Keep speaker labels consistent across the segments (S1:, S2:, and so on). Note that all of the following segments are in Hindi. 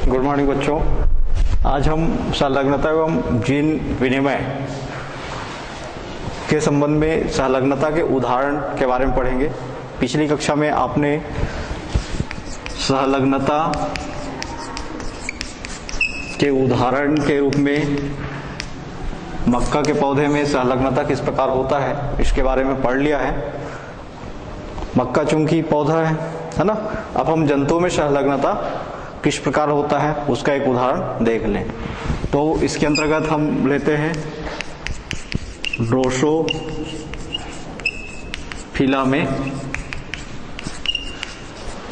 S1: गुड मॉर्निंग बच्चों। आज हम संलग्नता एवं जीन विनिमय के संबंध में संलग्नता के उदाहरण के बारे में पढ़ेंगे। पिछली कक्षा में आपने संलग्नता के उदाहरण के रूप में मक्का के पौधे में संलग्नता किस प्रकार होता है इसके बारे में पढ़ लिया है। मक्का चूंकि पौधा है ना। अब हम जंतुओं में संलग्नता किस प्रकार होता है उसका एक उदाहरण देख लें। तो इसके अंतर्गत हम लेते हैं ड्रोसोफिला में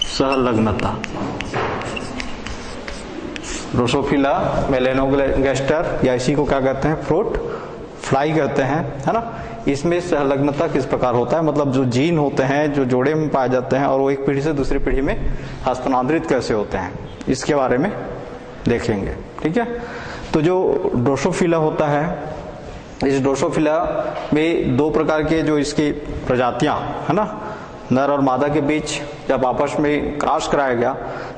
S1: संलग्नता। ड्रोसोफिला मेलेनोगैस्टर या इसी को क्या कहते हैं, फ्रूट फ्लाई कहते हैं, है ना। इसमें संलग्नता किस प्रकार होता है, मतलब जो जीन होते हैं जो जोड़े में पाए जाते हैं और वो एक पीढ़ी से दूसरी पीढ़ी में हस्तांतरित कैसे होते हैं इसके बारे में देखेंगे। ठीक है। तो जो ड्रोसोफिला होता है, इस ड्रोसोफिला में दो प्रकार के जो इसकी प्रजातियां है ना, नर और मादा के बीच जब आपस में क्रॉस कराया गया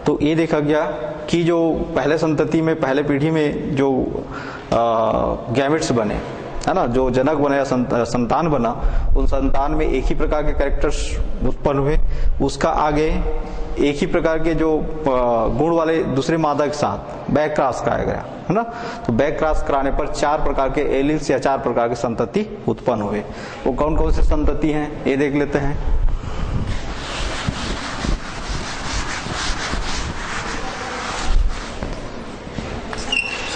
S1: तो ये देखा गया कि जो पहले संतति में पहले पीढ़ी में जो गैमेट्स बने है ना, जो जनक बने या संतान बना, उन संतान में एक ही प्रकार के कैरेक्टर्स उत्पन्न हुए। उसका आगे एक ही प्रकार के जो गुण वाले दूसरे मादा के साथ बैक क्रॉस कराया गया है ना। तो बैक क्रॉस कराने पर चार प्रकार के एलिल्स या चार प्रकार के संतति उत्पन्न हुए। वो कौन कौन से संतति हैं ये देख लेते हैं।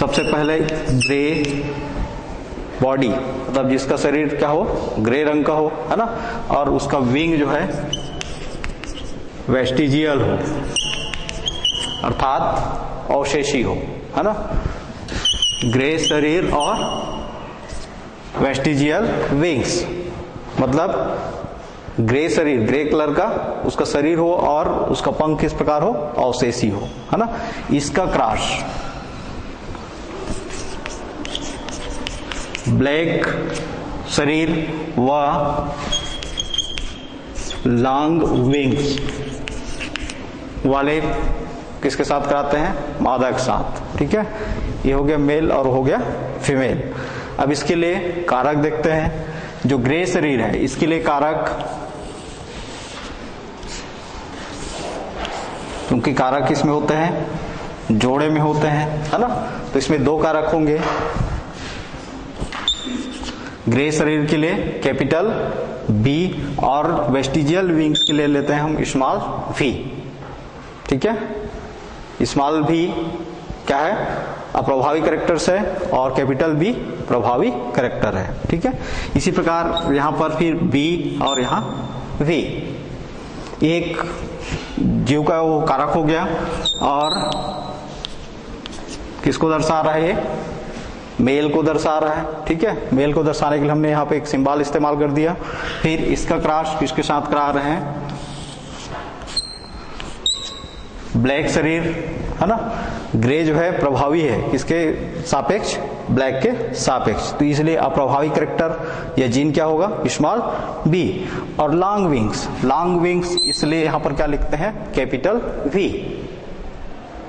S1: सबसे पहले ग्रे बॉडी, मतलब जिसका शरीर क्या हो, ग्रे रंग का हो, है ना, और उसका विंग जो है वेस्टिजियल हो, अर्थात अवशेषी हो, है ना। ग्रे शरीर और वेस्टिजियल विंग्स, मतलब ग्रे शरीर, ग्रे कलर का उसका शरीर हो और उसका पंख किस प्रकार हो, अवशेषी हो, है ना। इसका क्रॉस ब्लैक शरीर व लॉन्ग विंग्स वाले किसके साथ कराते हैं, मादा के साथ। ठीक है। ये हो गया मेल और हो गया फीमेल। अब इसके लिए कारक देखते हैं। जो ग्रे शरीर है इसके लिए कारक, क्योंकि कारक इसमें होते हैं जोड़े में होते हैं, है ना, तो इसमें दो कारक होंगे। ग्रे शरीर के लिए कैपिटल बी और वेस्टिजियल विंग्स के लिए लेते हैं हम स्मॉल वी। ठीक है। स्मॉल वी क्या है, अप्रभावी कैरेक्टर्स है और कैपिटल बी प्रभावी कैरेक्टर है। ठीक है। इसी प्रकार यहां पर फिर बी और यहां वी, एक जीव का वो कारक हो गया और किसको दर्शा रहा है, मेल को दर्शा रहा है। ठीक है। मेल को दर्शाने के लिए हमने यहाँ पे एक सिंबल इस्तेमाल कर दिया। फिर इसका क्रॉस किसके साथ करा रहे हैं, ब्लैक शरीर, है ना। ग्रे जो है प्रभावी है किसके सापेक्ष, ब्लैक के सापेक्ष, तो इसलिए अप्रभावी कैरेक्टर या जीन क्या होगा, स्मॉल बी। और लॉन्ग विंग्स, लॉन्ग विंग्स इसलिए यहां पर क्या लिखते हैं, कैपिटल वी।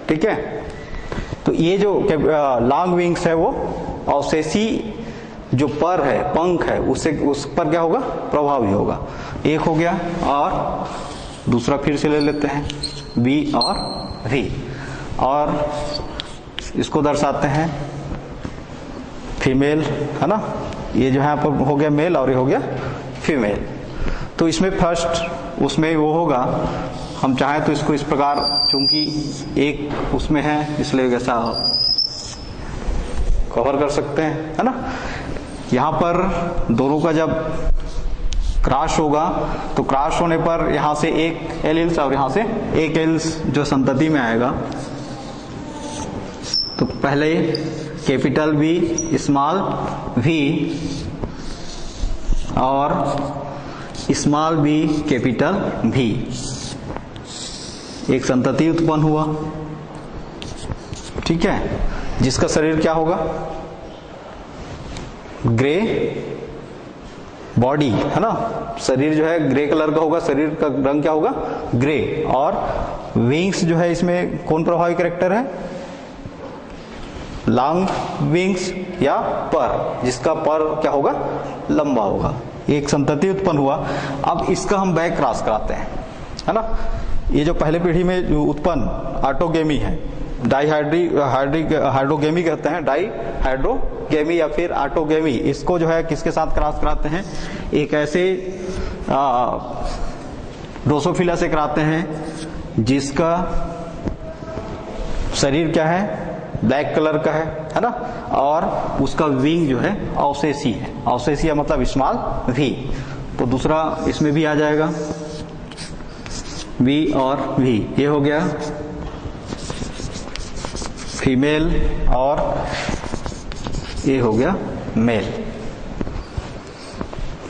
S1: ठीक है। तो ये जो लॉन्ग विंग्स है वो अवशेषी जो पर है, पंख है, उससे उस पर क्या होगा, प्रभावी होगा। एक हो गया और दूसरा फिर से ले लेते हैं बी और वी, और इसको दर्शाते हैं फीमेल, है ना। ये जो है यहाँ पर हो गया मेल और ये हो गया फीमेल। तो इसमें फर्स्ट उसमें वो होगा, हम चाहें तो इसको इस प्रकार, चूंकि एक उसमें है इसलिए ऐसा कवर कर सकते हैं, है ना। यहां पर दोनों का जब क्रॉस होगा तो क्रॉस होने पर यहां से एक एलिल्स और यहां से एक एलिल्स जो संतति में आएगा, तो पहले कैपिटल बी स्मॉल वी और स्मॉल बी कैपिटल भी, एक संतति उत्पन्न हुआ। ठीक है। जिसका शरीर क्या होगा, ग्रे बॉडी, है ना, शरीर जो है ग्रे कलर का होगा, शरीर का रंग क्या होगा, ग्रे। और विंग्स जो है इसमें कौन प्रभावी कैरेक्टर है, लॉन्ग विंग्स या पर, जिसका पर क्या होगा, लंबा होगा। एक संतति उत्पन्न हुआ। अब इसका हम बैक क्रॉस कराते हैं, है ना। ये जो पहले पीढ़ी में जो उत्पन्न ऑटोगेमी है, हाइड्रोगेमी कहते हैं, डाई हाइड्रोगेमी या फिर ऑटोगेमी, इसको जो है किसके साथ क्रॉस कराते हैं, एक ऐसे ड्रोसोफिला से कराते हैं जिसका शरीर क्या है, ब्लैक कलर का है ना, और उसका विंग जो है अवशेषी है। अवशेषी मतलब स्मॉल वी, तो दूसरा इसमें भी आ जाएगा वी और वी। ये हो गया फीमेल और ये हो गया मेल।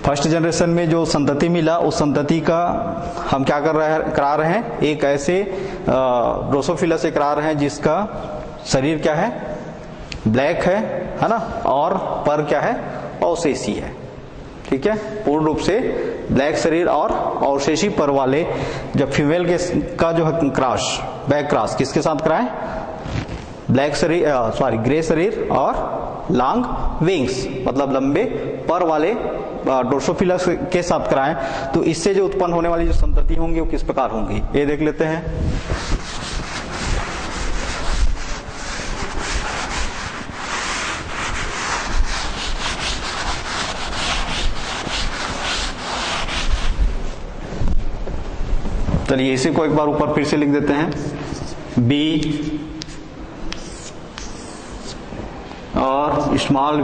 S1: फर्स्ट जनरेशन में जो संतति मिला, उस संतति का हम क्या करा रहे हैं, एक ऐसे ड्रोसोफिला से करा रहे हैं जिसका शरीर क्या है, ब्लैक है ना, और पर क्या है, अवशेषी है। ठीक है, पूर्ण रूप से ब्लैक शरीर और अवशेषी पर वाले जब फीमेल के का जो है क्रॉस, बैक क्रॉस किसके साथ कराएं, ब्लैक शरीर ग्रे शरीर और लॉन्ग विंग्स मतलब लंबे पर वाले ड्रोसोफिला के साथ कराएं, तो इससे जो उत्पन्न होने वाली जो संतति होंगी वो किस प्रकार होंगी, ये देख लेते हैं। चलिए इसी को एक बार ऊपर फिर से लिख देते हैं, बी और स्मॉल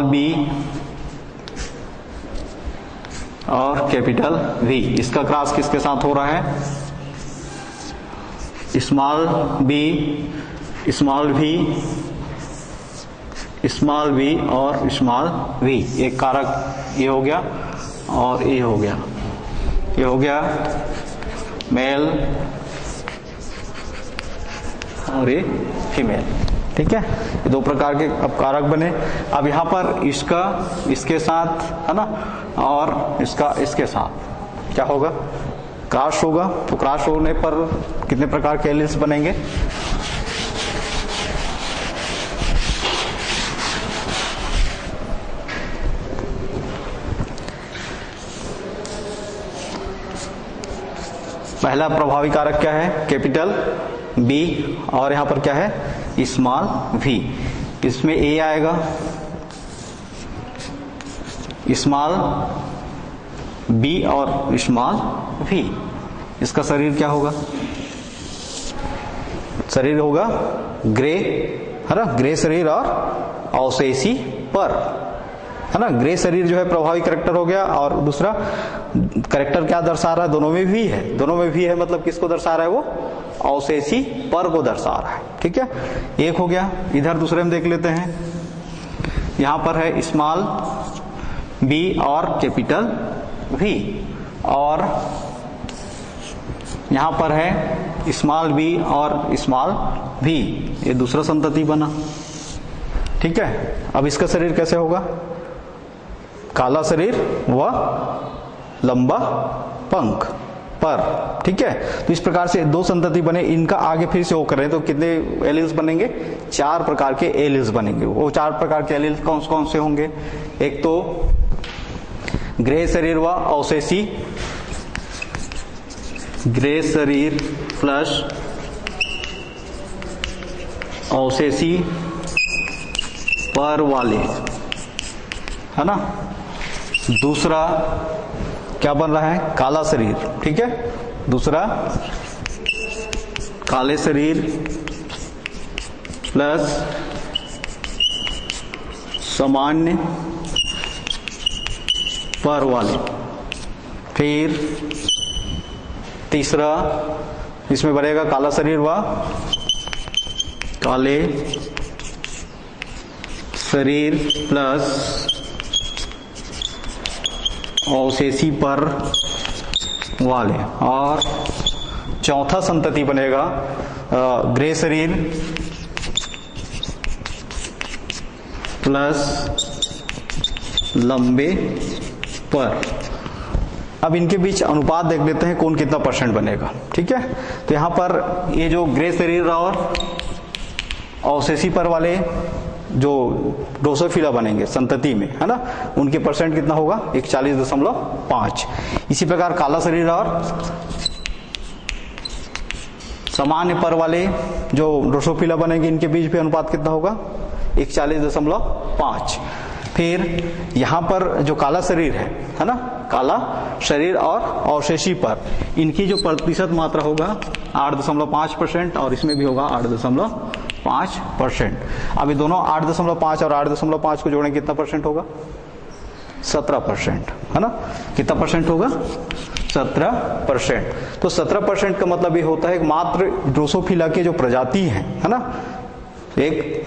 S1: बी और कैपिटल वी। इसका क्रॉस किसके साथ हो रहा है, स्मॉल वी और स्मॉल वी। एक कारक ये हो गया और ये हो गया, ये हो गया मेल और ये फीमेल। ठीक है, ये दो प्रकार के अब कारक बने। अब यहाँ पर इसका इसके साथ है ना, और इसका इसके साथ क्या होगा, क्रॉस होगा। तो क्रॉस होने पर कितने प्रकार के एलील्स बनेंगे, पहला प्रभावी कारक क्या है, कैपिटल बी, और यहां पर क्या है, स्मॉल वी। इसमें ए आएगा, स्मॉल बी और स्मॉल वी। इसका शरीर क्या होगा, शरीर होगा ग्रे, है ना, ग्रे शरीर और अवशेषी पर, है ना। ग्रे शरीर जो है प्रभावी करेक्टर हो गया, और दूसरा करेक्टर क्या दर्शा रहा है, दोनों में भी है, दोनों में भी है मतलब किसको दर्शा रहा है, वो अवशेषी पर को दर्शा रहा है। ठीक है, एक हो गया। इधर दूसरे में देख लेते हैं, यहां पर है स्मॉल बी और कैपिटल वी, और यहां पर है स्मॉल बी और स्मॉल वी। ये दूसरा संतति बना। ठीक है, अब इसका शरीर कैसे होगा, काला शरीर व लंबा पंख पर। ठीक है, तो इस प्रकार से दो संतति बने। इनका आगे फिर से वो करें तो कितने एलील्स बनेंगे, 4 प्रकार के एलील्स बनेंगे। वो 4 प्रकार के एलील्स कौन कौन से होंगे, एक तो ग्रे शरीर व अवशेषी, ग्रे शरीर प्लस अवशेषी पर वाले, है ना। दूसरा क्या बन रहा है, काला शरीर। ठीक है, दूसरा काले शरीर प्लस सामान्य पर वाले। फिर तीसरा इसमें बनेगा काला शरीर व काले शरीर प्लस अवशेषी पर वाले। और चौथा संतति बनेगा ग्रे शरीर प्लस लंबे पर। अब इनके बीच अनुपात देख लेते हैं, कौन कितना परसेंट बनेगा। ठीक है, तो यहाँ पर ये जो ग्रे शरीर और अवशेषी पर वाले जो ड्रोसोफिला बनेंगे संतति में, है ना, उनके परसेंट कितना होगा 41.5। इसी प्रकार काला शरीर और सामान्य पर वाले जो ड्रोसोफिला बनेंगे, इनके बीच भी अनुपात कितना होगा 41.5। फिर यहाँ पर जो काला शरीर है ना, काला शरीर और अवशेषी पर, इनकी जो प्रतिशत मात्रा होगा 8.5% और इसमें भी होगा 8.5%। अब ये दोनों 8.5 और 8.5 को जोड़ें कितना परसेंट होगा 17%, है ना। कितना परसेंट होगा 17%। तो 17% का मतलब ये होता है कि मात्र ड्रोसोफिला के जो प्रजाति है ना, एक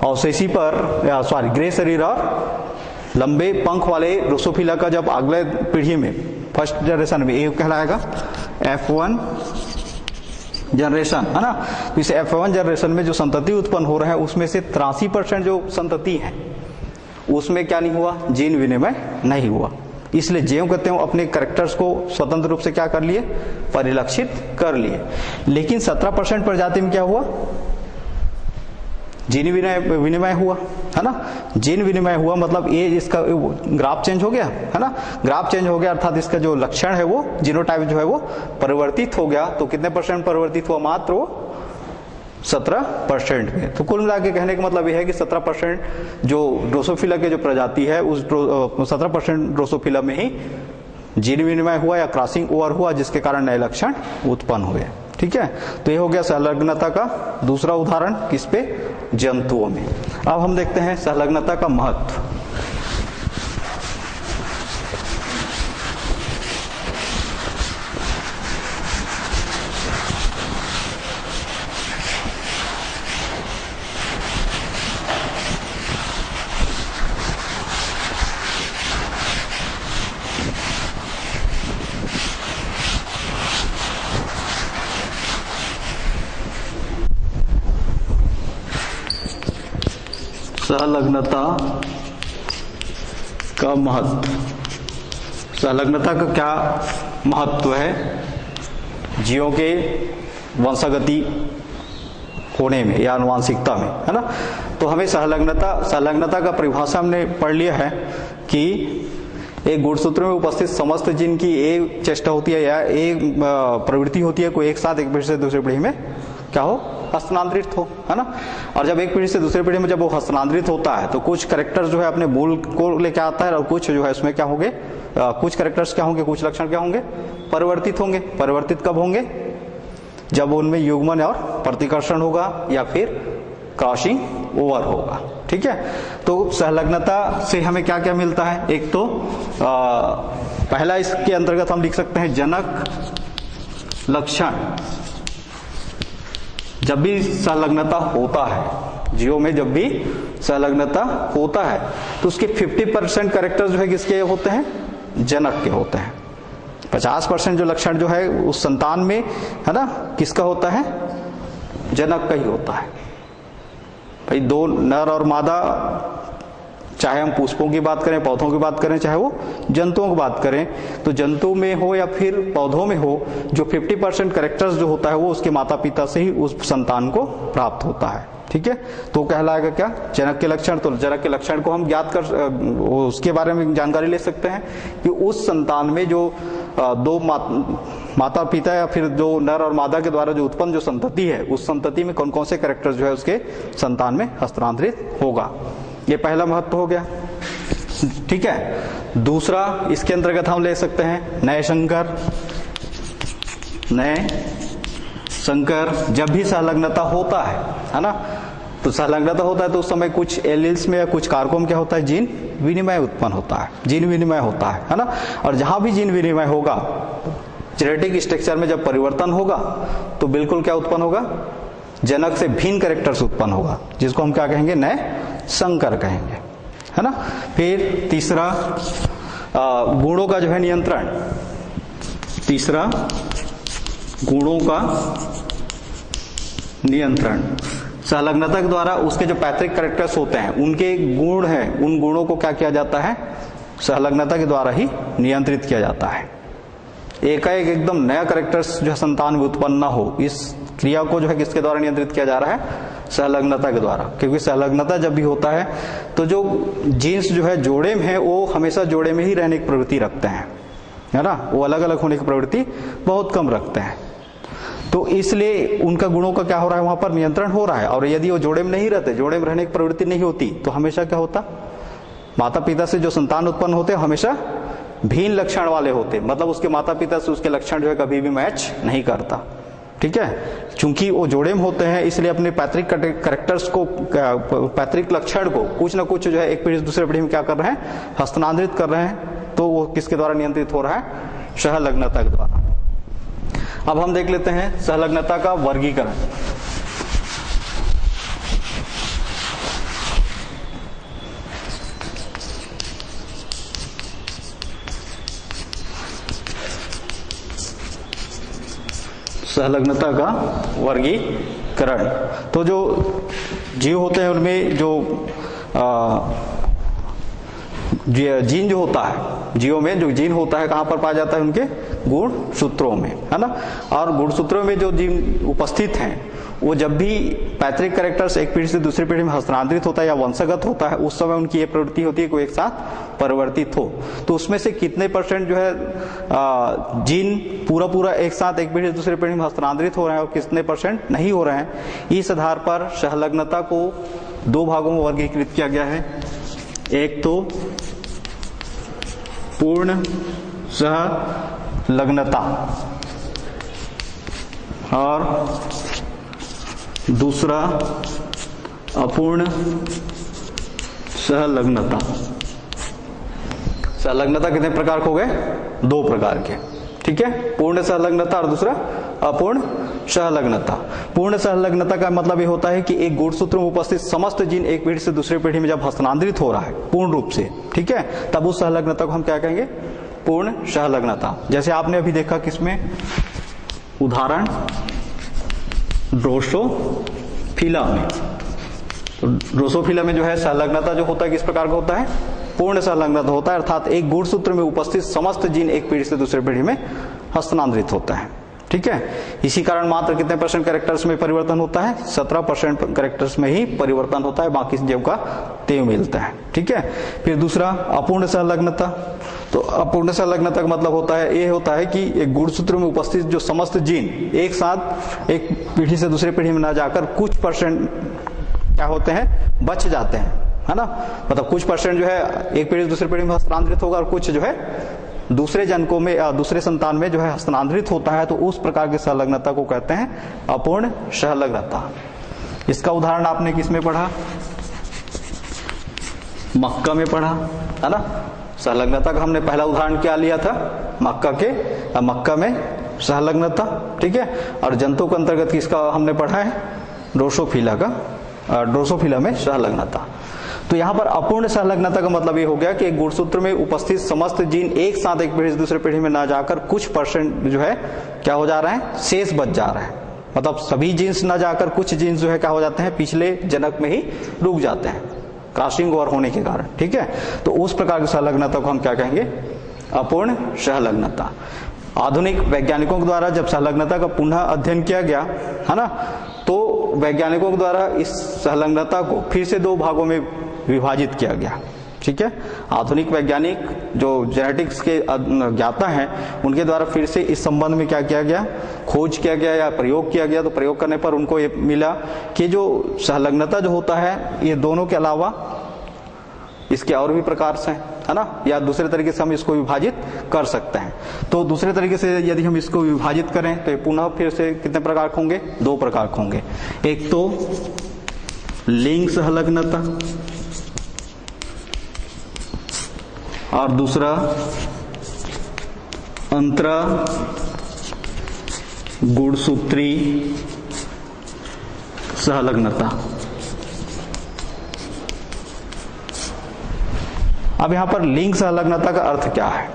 S1: अवशेषी पर ग्रे शरीर और लंबे पंख वाले ड्रोसोफिला का जब अगले पीढ़ी में फर्स्ट जनरेशन में ये कहलाएगा F1 जनरेशन, है ना। तो इस F1 जनरेशन में जो संतति उत्पन्न हो रहा है उसमें से 83% जो संतति है उसमें क्या नहीं हुआ, जीन विनिमय नहीं हुआ। इसलिए ज्यों कहते हैं अपने कैरेक्टर्स को स्वतंत्र रूप से क्या कर लिए, परिलक्षित कर लिए। लेकिन 17% प्रजाति में क्या हुआ, जीन विनिमय हुआ, है ना। जीन विनिमय हुआ मतलब ये इसका ग्राफ चेंज हो गया, है ना। ग्राफ चेंज हो गया अर्थात इसका जो लक्षण है वो जीनोटाइप जो है वो परिवर्तित हो गया। तो कितने परसेंट परिवर्तित हुआ, मात्र वो 17% में। तो कुल मिला के कहने का मतलब यह है कि 17% जो ड्रोसोफिला के जो प्रजाति है उस 17% ड्रोसोफिला में ही जीन विनिमय हुआ या क्रॉसिंग ओवर हुआ, जिसके कारण नए लक्षण उत्पन्न हुए। ठीक है, तो ये हो गया संलग्नता का दूसरा उदाहरण, किस पे, जंतुओं में। अब हम देखते हैं संलग्नता का महत्व। संलग्नता का महत्व। संलग्नता का क्या महत्व है जीवों के वंशागति होने में या आनुवांशिकता में, है ना। तो हमें संलग्नता का परिभाषा हमने पढ़ लिया है कि एक गुणसूत्र में उपस्थित समस्त जीन की एक चेष्टा होती है या एक प्रवृत्ति होती है, कोई एक साथ एक पीढ़ी से दूसरी पीढ़ी में क्या हो, हस्तांतरित हो, है ना। और जब एक पीढ़ी से दूसरी पीढ़ी में जब वो हस्तांतरित होता है तो कुछ कैरेक्टर जो है अपने मूल को लेके आता है और कुछ जो है उसमें क्या होंगे, कुछ कैरेक्टर्स क्या होंगे, कुछ लक्षण क्या होंगे, परिवर्तित होंगे। परिवर्तित कब होंगे, जब उनमें युग्मन और प्रतिकर्षण होगा या फिर क्रॉसिंग ओवर होगा। ठीक है, तो संलग्नता से हमें क्या क्या मिलता है। एक तो पहला इसके अंतर्गत हम लिख सकते हैं जनक लक्षण। जब भी संलग्नता होता है जीवों में, जब भी संलग्नता होता है तो उसके 50% कैरेक्टर जो है किसके होते हैं, जनक के होते हैं। 50% जो लक्षण जो है उस संतान में, है ना, किसका होता है, जनक का ही होता है। भाई दो नर और मादा, चाहे हम पुष्पों की बात करें, पौधों की बात करें, चाहे वो जंतुओं की बात करें, तो जंतु में हो या फिर पौधों में हो, जो 50% कैरेक्टर्स जो होता है वो उसके माता पिता से ही उस संतान को प्राप्त होता है। ठीक है, तो कहलाएगा क्या, जनक के लक्षण। तो जनक के लक्षण को हम ज्ञात कर उसके बारे में जानकारी ले सकते हैं कि उस संतान में जो दो माता पिता या फिर जो नर और मादा के द्वारा जो उत्पन्न जो संतति है, उस संतति में कौन कौन से कैरेक्टर जो है उसके संतान में हस्तांतरित होगा। ये पहला महत्व हो गया। ठीक है, दूसरा इसके अंतर्गत हम ले सकते हैं नए संकर। जब भी संलग्नता होता है ना, तो संलग्नता होता है तो उस समय कुछ एलिल्स में या कुछ कारकों में क्या होता है, जीन विनिमय उत्पन्न होता है, जीन विनिमय होता है ना। और जहां भी जीन विनिमय होगा, जेनेटिक स्ट्रक्चर में जब परिवर्तन होगा तो बिल्कुल क्या उत्पन्न होगा, जनक से भिन्न कैरेक्टर्स उत्पन्न होगा, जिसको हम क्या कहेंगे, नए संकर कहेंगे, है ना। फिर तीसरा गुणों का जो है नियंत्रण। तीसरा गुणों का नियंत्रण। संलग्नता के द्वारा उसके जो पैतृक कैरेक्टर्स होते हैं, उनके गुण हैं, उन गुणों को क्या किया जाता है, सहलग्नता के द्वारा ही नियंत्रित किया जाता है। एकाएक एकदम नया कैरेक्टर्स जो है संतान में उत्पन्न न हो, इस क्रिया को जो है किसके द्वारा नियंत्रित किया जा रहा है? सहलग्नता के द्वारा। क्योंकि सहलग्नता जब भी होता है तो जो जीन्स जो है जोड़े में है वो हमेशा जोड़े में ही रहने की प्रवृत्ति रखते हैं, है ना, वो अलग अलग होने की प्रवृत्ति बहुत कम रखते हैं। तो इसलिए उनका गुणों का क्या हो रहा है, वहां पर नियंत्रण हो रहा है। और यदि वो जोड़े में नहीं रहते, जोड़े में रहने की प्रवृत्ति नहीं होती, तो हमेशा क्या होता, माता पिता से जो संतान उत्पन्न होते हमेशा भिन्न लक्षण वाले होते, मतलब उसके माता पिता से उसके लक्षण जो है कभी भी मैच नहीं करता। ठीक है, चूंकि वो जोड़े में होते हैं इसलिए अपने पैतृक कैरेक्टर्स को, पैतृक लक्षण को कुछ ना कुछ जो है एक पीढ़ी से दूसरे पीढ़ी में क्या कर रहे हैं, हस्तांतरित कर रहे हैं। तो वो किसके द्वारा नियंत्रित हो रहा है? सहलग्नता के द्वारा। अब हम देख लेते हैं सहलग्नता का वर्गीकरण। सहलग्नता का वर्गीकरण, तो जो जीव होते हैं उनमें जो जीन जो होता है, जीवों में जो जीन होता है कहां पर पाया जाता है? उनके गुण सूत्रों में, है ना। और गुण सूत्रों में जो जीन उपस्थित हैं वो जब भी पैतृक कैरेक्टर्स एक पीढ़ी से दूसरी पीढ़ी में हस्तांतरित होता है या वंशगत होता है, उस समय उनकी ये प्रवृत्ति होती है कि वो एक साथ परिवर्तित हो। तो उसमें से कितने % जो है जीन पूरा एक साथ एक पीढ़ी से दूसरी पीढ़ी में हस्तांतरित हो रहे हैं और कितने % नहीं हो रहे हैं, इस आधार पर सहलग्नता को 2 भागों में वर्गीकृत किया गया है। एक तो पूर्ण सहलग्नता और दूसरा अपूर्ण सहलग्नता। सहलग्नता कितने प्रकार के हो गए? 2 प्रकार के। ठीक है, पूर्ण सहलग्नता और दूसरा अपूर्ण सहलग्नता। पूर्ण सहलग्नता का मतलब ये होता है कि एक गुणसूत्र में उपस्थित समस्त जीन एक पीढ़ी से दूसरी पीढ़ी में जब हस्तांतरित हो रहा है पूर्ण रूप से, ठीक है, तब उस सहलग्नता को हम क्या कहेंगे? पूर्ण सहलग्नता। जैसे आपने अभी देखा किसमें, उदाहरण ड्रोसोफिला में। तो ड्रोसोफिला में जो है सहलग्नता जो होता है किस प्रकार का होता है? पूर्ण सहलग्नता होता है, अर्थात एक गुणसूत्र में उपस्थित समस्त जीन एक पीढ़ी से दूसरी पीढ़ी में हस्तांतरित होता है। ठीक है, इसी कारण मात्र कितने % कैरेक्टर्स में परिवर्तन होता है? 17% कैरेक्टर्स में ही परिवर्तन होता है, बाकी जीव का तेव मिलता है। ठीक है, फिर दूसरा अपूर्ण सहलग्नता। तो अपूर्ण सहलग्नता का मतलब होता है, ये होता है कि एक गुणसूत्र में उपस्थित जो समस्त जीन एक साथ एक पीढ़ी से दूसरी पीढ़ी में ना जाकर कुछ % क्या होते हैं? बच जाते हैं, है ना। मतलब कुछ % जो है एक पीढ़ी से दूसरी पीढ़ी में हस्तांतरित होगा और कुछ जो है दूसरे जनकों में या दूसरे संतान में जो है हस्तांतरित होता है। तो उस प्रकार की सहलग्नता को कहते हैं अपूर्ण सहलग्नता। इसका उदाहरण आपने किसमें पढ़ा? मक्का में पढ़ा, है ना। सहलग्नता का हमने पहला उदाहरण क्या लिया था? मक्का में सहलग्नता। ठीक है, और जंतु के अंतर्गत किसका हमने पढ़ा है? ड्रोसोफिला का, ड्रोसोफिला में सहलग्नता। तो यहाँ पर अपूर्ण सहलग्नता का मतलब ये हो गया कि एक गुणसूत्र में उपस्थित समस्त जीन एक साथ एक पीढ़ी से दूसरे पीढ़ी में ना जाकर कुछ % जो है क्या हो जा रहा है? शेष बच जा रहा है। मतलब सभी जीन्स ना जाकर कुछ जीन्स जो है क्या हो जाते हैं? पिछले जनक में ही रुक जाते हैं, क्रॉसिंग ओवर होने के कारण। ठीक है, तो उस प्रकार की सहलग्नता को हम क्या कहेंगे? अपूर्ण सहलग्नता। आधुनिक वैज्ञानिकों के द्वारा जब सहलग्नता का पुनः अध्ययन किया गया, है ना, तो वैज्ञानिकों के द्वारा इस सहलग्नता को फिर से 2 भागों में विभाजित किया गया। ठीक है, आधुनिक वैज्ञानिक जो जेनेटिक्स के ज्ञाता हैं उनके द्वारा फिर से इस संबंध में क्या किया गया? खोज किया गया या प्रयोग किया गया। तो प्रयोग करने पर उनको ये मिला कि जो सहलग्नता जो होता है ये दोनों के अलावा इसके और भी प्रकार से है ना, या दूसरे तरीके से हम इसको विभाजित कर सकते हैं। तो दूसरे तरीके से यदि हम इसको विभाजित करें तो पुनः फिर से कितने प्रकार के होंगे? 2 प्रकार के होंगे। एक तो लिंग सहलग्नता और दूसरा अंतरा गुणसूत्री सहलग्नता। अब यहां पर लिंग सहलग्नता का अर्थ क्या है?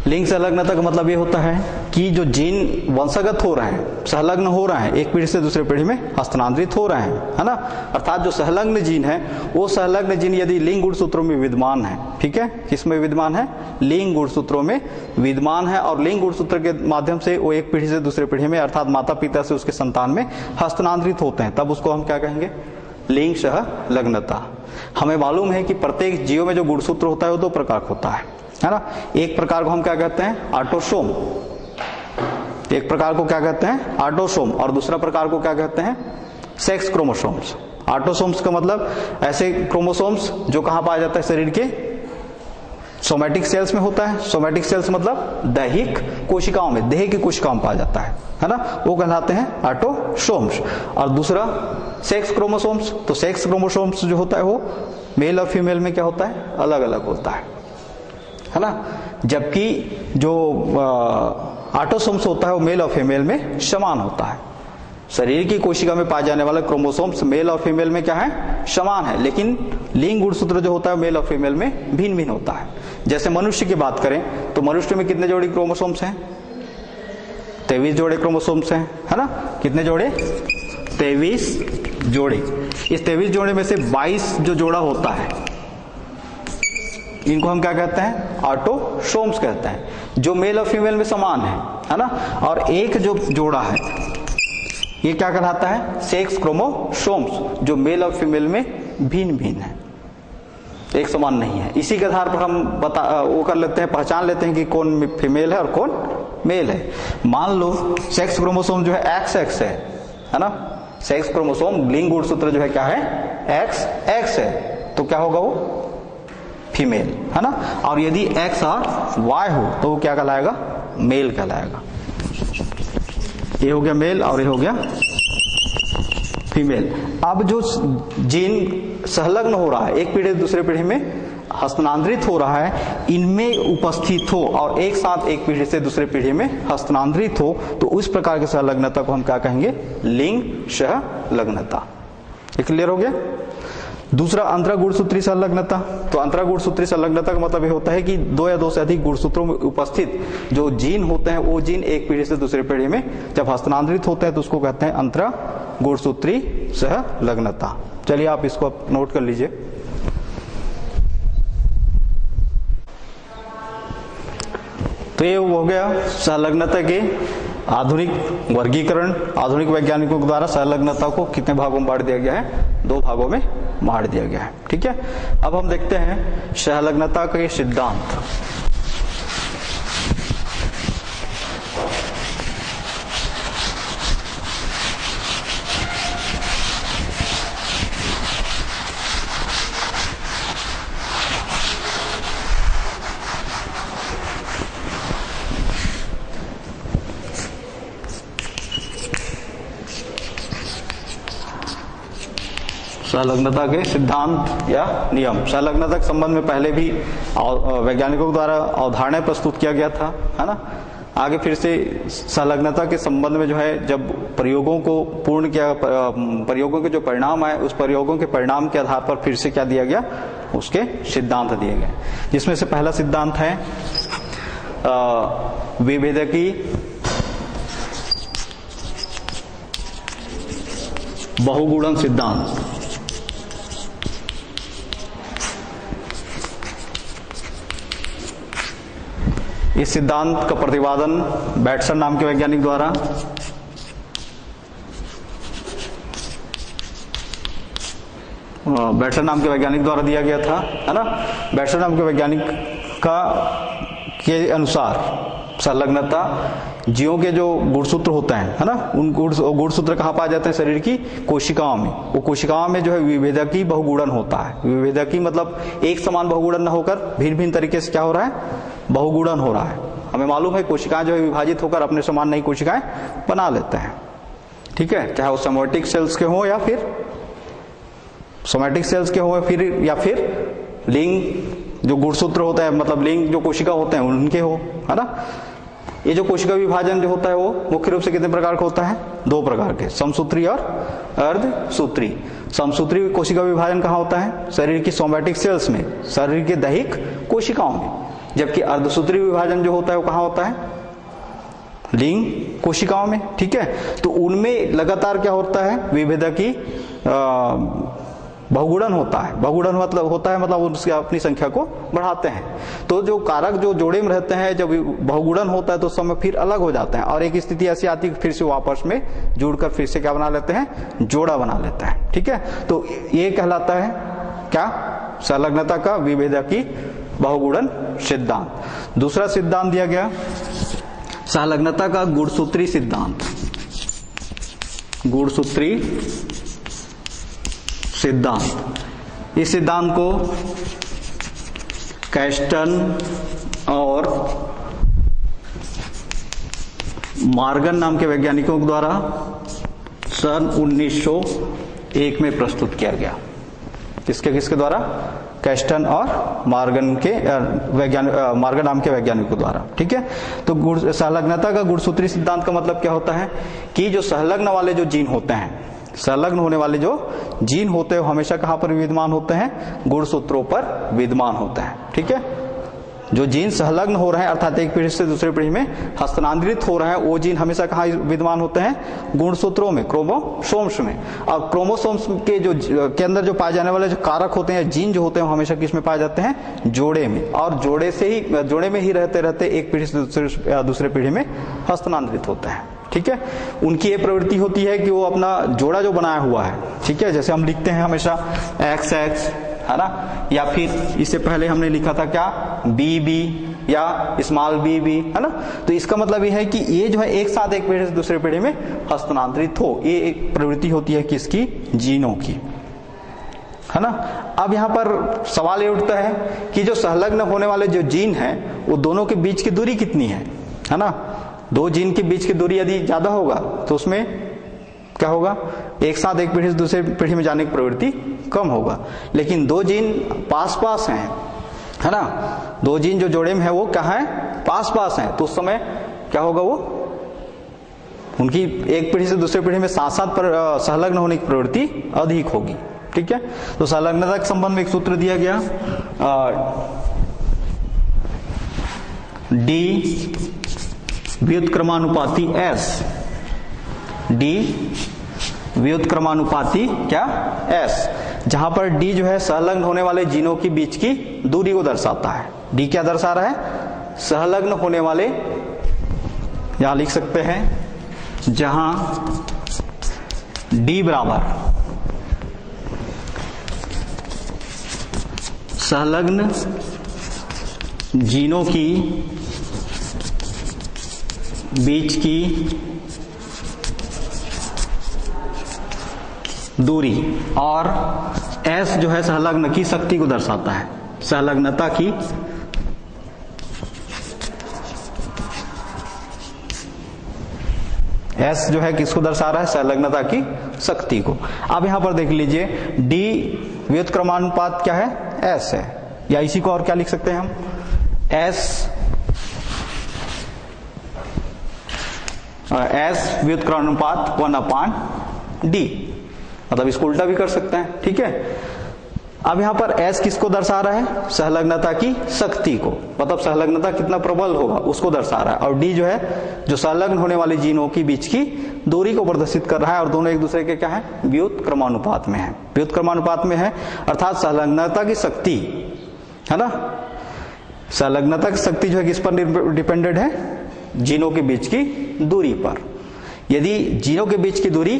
S1: लिंग सहलग्नता का मतलब ये होता है कि जो जीन वंशगत हो रहे हैं, सहलग्न हो रहे हैं, एक पीढ़ी से दूसरे पीढ़ी में हस्तांतरित हो रहे हैं, है ना। अर्थात जो संलग्न जीन है, वो संलग्न जीन यदि लिंग गुणसूत्रों में विद्यमान है, ठीक है, किसमें विद्यमान है, लिंग गुणसूत्रों में विद्यमान है, और लिंग गुणसूत्र के माध्यम से वो एक पीढ़ी से दूसरे पीढ़ी में अर्थात माता पिता से उसके संतान में हस्तांतरित होते हैं, तब उसको हम क्या कहेंगे, लिंग सहलग्नता। हमें मालूम है कि प्रत्येक जीव में जो गुणसूत्र होता है वो दो प्रकार का होता है ना। एक प्रकार को हम क्या कहते हैं, ऑटोसोम, एक प्रकार को क्या कहते हैं, ऑटोसोम, और दूसरा प्रकार को क्या कहते हैं, सेक्स क्रोमोसोम्स। ऑटोसोम्स का मतलब ऐसे क्रोमोसोम्स जो कहां पाया जाता है, शरीर के सोमैटिक सेल्स में होता है। सोमैटिक सेल्स मतलब दैहिक कोशिकाओं में, देह की कोशिकाओं में पाया जाता है ना, वो कहलाते हैं ऑटोसोम्स। और दूसरा सेक्स क्रोमोसोम्स, तो सेक्स क्रोमोसोम्स जो होता है वो मेल और फीमेल में क्या होता है, अलग अलग होता है ना। जबकि जो ऑटोसोम्स होता है वो मेल और फीमेल में समान होता है। शरीर की कोशिका में पाए जाने वाले क्रोमोसोम्स मेल और फीमेल में क्या है, समान है, लेकिन लिंग गुणसूत्र जो होता है मेल और फीमेल में भिन्न भिन्न होता है। जैसे मनुष्य की बात करें तो मनुष्य में कितने जोड़ी क्रोमोसोम्स हैं, 23 जोड़े क्रोमोसोम्स हैं, है ना। कितने जोड़े, 23 जोड़े। इस 23 जोड़े में से 22 जो जोड़ा होता है, इनको हम क्या कहते हैं, ऑटोसोम्स कहते हैं, जो मेल और फीमेल में समान है ना। और एक जो जोड़ा है ये क्या कहलाता है, सेक्स क्रोमोसोम्स, जो मेल और फीमेल में भिन्न भिन्न है, एक समान नहीं है। इसी के आधार पर हम वो कर लेते हैं, पहचान लेते हैं कि कौन फीमेल है और कौन मेल है। मान लो सेक्स क्रोमोसोम जो है XX है ना, सेक्स क्रोमोसोम लिंग गुणसूत्र जो है क्या है, XX है, तो क्या होगा, वो फीमेल है ना। और यदि X और Y हो तो वो क्या कहलाएगा, मेल कहलाएगा। ये हो गया मेल और ये हो गया फीमेल। अब जो जीन संलग्न हो रहा है, एक पीढ़ी से दूसरे पीढ़ी में हस्तांतरित हो रहा है, इनमें उपस्थित हो और एक साथ एक पीढ़ी से दूसरे पीढ़ी में हस्तांतरित हो, तो उस प्रकार की संलग्नता को हम क्या कहेंगे, लिंग संलग्नता। ये क्लियर हो गया। दूसरा अंतरा गुणसूत्री संलग्नता। तो अंतरा गुणसूत्री संलग्नता का मतलब ये होता है कि दो या दो से अधिक गुणसूत्रों में उपस्थित जो जीन होते हैं, वो जीन एक पीढ़ी से दूसरी पीढ़ी में जब हस्तांतरित होते हैं तो उसको कहते हैं अंतरा गुणसूत्री संलग्नता। चलिए आप इसको नोट कर लीजिए। तो ये हो गया संलग्नता के आधुनिक वर्गीकरण। आधुनिक वैज्ञानिकों द्वारा संलग्नता को कितने भागों में बांट दिया गया है, 2 भागों में बांट दिया गया है, ठीक है। अब हम देखते हैं संलग्नता के सिद्धांत। संलग्नता के सिद्धांत या नियम। संलग्नता के संबंध में पहले भी वैज्ञानिकों द्वारा अवधारणाएं प्रस्तुत किया गया था, है ना। आगे फिर से संलग्नता के संबंध में जो है, जब प्रयोगों को पूर्ण किया, प्रयोगों के जो परिणाम आए, उस प्रयोगों के परिणाम के आधार पर फिर से क्या दिया गया, उसके सिद्धांत दिए गए। जिसमें से पहला सिद्धांत है विभेदकी बहुगुणन सिद्धांत। इस सिद्धांत का प्रतिपादन बैटसन नाम के वैज्ञानिक द्वारा दिया गया था, है ना। बैटसन नाम के वैज्ञानिक के अनुसार संलग्नता जीवों के जो गुणसूत्र होते हैं, है ना, उन गुणसूत्र कहाँ पाए जाते हैं, शरीर की कोशिकाओं में। वो कोशिकाओं में जो है विभेदकी बहुगुणन होता है। विभेदकी मतलब एक समान बहुगुणन न होकर भिन्न भिन्न तरीके से क्या हो रहा है, बहुगुणन हो रहा है। हमें मालूम है कोशिकाएं जो है विभाजित होकर अपने समान नई कोशिकाएं बना लेते हैं, ठीक है। चाहे वो सोमैटिक सेल्स के हो या फिर लिंग जो गुणसूत्र होता है, मतलब लिंग जो कोशिका होते हैं उनके हो, है ना। ये जो कोशिका विभाजन जो होता है वो मुख्य रूप से कितने प्रकार का होता है, 2 प्रकार के, समसूत्री और अर्धसूत्री। समसूत्री कोशिका विभाजन कहाँ होता है, शरीर की सोमैटिक सेल्स में, शरीर के दैहिक कोशिकाओं में। जबकि अर्धसूत्री विभाजन जो होता है वो कहाँ होता है, लिंग कोशिकाओं में, ठीक है। तो उनमें लगातार क्या होता है, विभेदकी बहुगुणन होता है। बहुगुणन मतलब होता है मतलब उसकी अपनी संख्या को बढ़ाते हैं। तो जो कारक जो जोड़े में रहते हैं, जब बहुगुणन होता है तो उस समय फिर अलग हो जाते हैं और एक स्थिति ऐसी आती है फिर से वो आपस में जुड़कर फिर से क्या बना लेते हैं, जोड़ा बना लेते हैं, ठीक है। तो ये कहलाता है क्या, संलग्नता का विभेदकी बहुगुणन सिद्धांत। दूसरा सिद्धांत दिया गया संलग्नता का गुणसूत्री सिद्धांत। गुणसूत्री सिद्धांत, इस सिद्धांत को कैस्टन और मॉर्गन नाम के वैज्ञानिकों द्वारा सन 1901 में प्रस्तुत किया गया। किसके द्वारा, कैस्टन और मॉर्गन के मॉर्गन नाम के वैज्ञानिकों द्वारा, ठीक है। तो संलग्नता का गुणसूत्री सिद्धांत का मतलब क्या होता है कि जो संलग्न वाले जो जीन होते हैं, संलग्न होने वाले जो जीन होते हैं हमेशा कहां पर विद्यमान होते हैं, गुणसूत्रों पर विद्यमान होते हैं, ठीक है। जो जीन संलग्न हो रहे हैं अर्थात एक पीढ़ी से दूसरे पीढ़ी में हस्तांतरित हो रहे हैं, वो जीन हमेशा कहां विद्यमान होते हैं, गुणसूत्रों में, क्रोमोसोम्स में। और क्रोमोसोम्स के अंदर जो पाए जाने वाले जो कारक होते हैं, जीन जो होते हैं, वो हमेशा किस में पाए जाते हैं, जोड़े में। और जोड़े में ही रहते रहते एक पीढ़ी से दूसरे पीढ़ी में हस्तांतरित होते हैं, ठीक है। उनकी ये प्रवृत्ति होती है कि वो अपना जोड़ा जो बनाया हुआ है, ठीक है, जैसे हम लिखते हैं हमेशा XX, है ना, या फिर इससे पहले हमने लिखा था क्या, BB या स्मॉल bb, है ना। तो इसका मतलब ये है कि ये जो है एक साथ एक पीढ़ी से दूसरे पीढ़ी में हस्तांतरित हो, ये एक प्रवृत्ति होती है किसकी, जीनों की, है ना। अब यहाँ पर सवाल ये उठता है कि जो संलग्न होने वाले जो जीन है वो दोनों के बीच की दूरी कितनी है ना। दो जीन के बीच की दूरी यदि ज्यादा होगा तो उसमें क्या होगा, एक साथ एक पीढ़ी से दूसरे पीढ़ी में जाने की प्रवृत्ति कम होगा। लेकिन दो जीन पास पास हैं, है ना, दो जीन जो जोड़े में है वो क्या है, पास पास हैं, तो उस समय क्या होगा, वो उनकी एक पीढ़ी से दूसरे पीढ़ी में साथ साथ संलग्न होने की प्रवृत्ति अधिक होगी, ठीक है। तो संलग्नता के संबंध में एक सूत्र दिया गया, D व्युत्क्रमानुपाती S, D व्युत्क्रमानुपाती क्या, S, जहां पर D जो है संलग्न होने वाले जीनों के बीच की दूरी को दर्शाता है। D क्या दर्शा रहा है, संलग्न होने वाले, यहां लिख सकते हैं, जहां D बराबर संलग्न जीनों की बीच की दूरी और S जो है संलग्न की शक्ति को दर्शाता है, संलग्नता की S जो है किसको दर्शा रहा है, संलग्नता की शक्ति को। अब यहां पर देख लीजिए, D व्युत्क्रमानुपात क्या है, S है, या इसी को और क्या लिख सकते हैं हम, S व्युत्क्रमानुपात 1/D, मतलब इसको उल्टा भी कर सकते हैं, ठीक है। अब यहां पर S किसको दर्शा रहा है, संलग्नता की शक्ति को, मतलब संलग्नता कितना प्रबल होगा उसको दर्शा रहा है। और D जो है जो संलग्न होने वाले जीनों की बीच की दूरी को प्रदर्शित कर रहा है, और दोनों एक दूसरे के क्या है, व्युत्क्रमानुपात में है, व्युत्क्रमानुपात में है, अर्थात संलग्नता की शक्ति, है ना, संलग्नता की शक्ति जो है किस पर डिपेंडेंट है, जीनों के बीच की दूरी पर। यदि जीनों के बीच की दूरी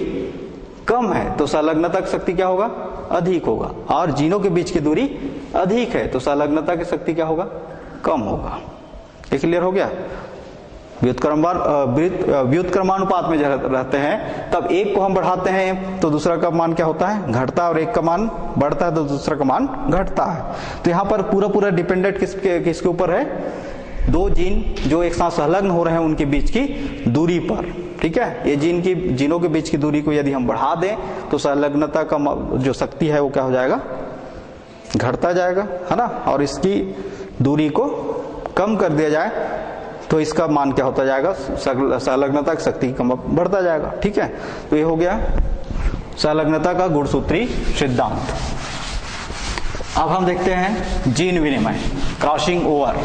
S1: कम है तो संलग्नता की शक्ति क्या होगा, अधिक होगा, और जीनों के बीच की दूरी अधिक है तो संलग्नता की शक्ति क्या होगा, कम होगा। ये क्लियर हो गया। व्युत्क्रमानुपात में जब रहते हैं तब एक को हम बढ़ाते हैं तो दूसरा का मान क्या होता है, घटता है, और एक का मान बढ़ता है तो दूसरा का मान घटता है। तो यहाँ पर पूरा डिपेंडेंट किसके ऊपर है, दो जीन जो एक साथ संलग्न हो रहे हैं उनके बीच की दूरी पर, ठीक है। ये जीनों के बीच की दूरी को यदि हम बढ़ा दें तो संलग्नता का जो शक्ति है वो क्या हो जाएगा, घटता जाएगा, है ना, और इसकी दूरी को कम कर दिया जाए तो इसका मान क्या होता जाएगा, संलग्नता की शक्ति कम बढ़ता जाएगा, ठीक है। तो ये हो गया संलग्नता का गुणसूत्री सिद्धांत। अब हम देखते हैं जीन विनिमय, क्रॉसिंग ओवर।